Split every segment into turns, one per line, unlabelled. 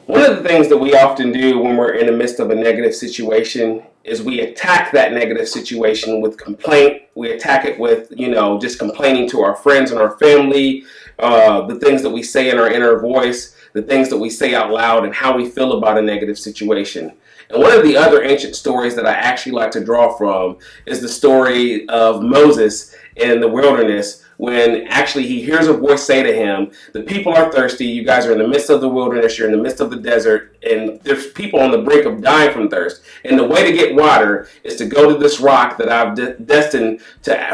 One of the things that we often do when we're in the midst of a negative situation is we attack that negative situation with complaint. We attack it with, just complaining to our friends and our family, the things that we say in our inner voice, the things that we say out loud, and how we feel about a negative situation. And one of the other ancient stories that I actually like to draw from is the story of Moses in the wilderness, when actually he hears a voice say to him, the people are thirsty, you guys are in the midst of the wilderness, you're in the midst of the desert, and there's people on the brink of dying from thirst. And the way to get water is to go to this rock that I've destined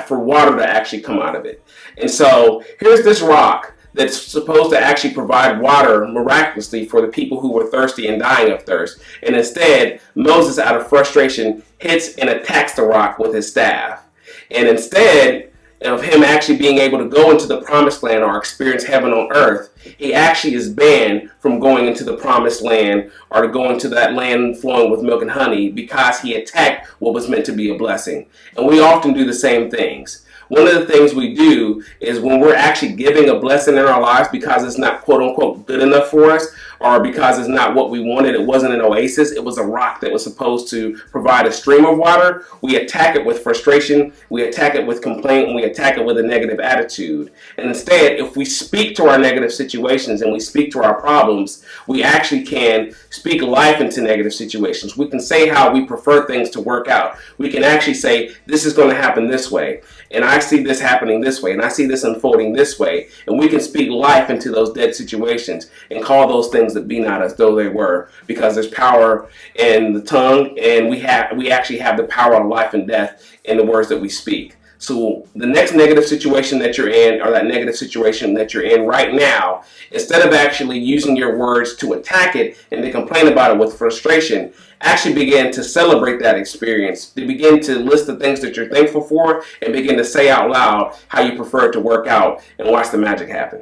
for water to actually come out of it. And so here's this rock that's supposed to actually provide water miraculously for the people who were thirsty and dying of thirst. And instead, Moses, out of frustration, hits and attacks the rock with his staff. And instead of him actually being able to go into the promised land or experience heaven on earth, he actually is banned from going into the promised land or to going to that land flowing with milk and honey because he attacked what was meant to be a blessing. And we often do the same things. One of the things we do is when we're actually giving a blessing in our lives because it's not quote unquote good enough for us, or because it's not what we wanted, it wasn't an oasis, it was a rock that was supposed to provide a stream of water, we attack it with frustration, we attack it with complaint, and we attack it with a negative attitude. And instead, if we speak to our negative situations and we speak to our problems, we actually can speak life into negative situations. We can say how we prefer things to work out. We can actually say, this is going to happen this way, and I see this happening this way, and I see this unfolding this way, and we can speak life into those dead situations and call those things that be not as though they were, because there's power in the tongue, and we actually have the power of life and death in the words that we speak. So the next negative situation that you're in, or that negative situation that you're in right now, instead of actually using your words to attack it and to complain about it with frustration, actually begin to celebrate that experience, to begin to list the things that you're thankful for, and begin to say out loud how you prefer it to work out, and watch the magic happen.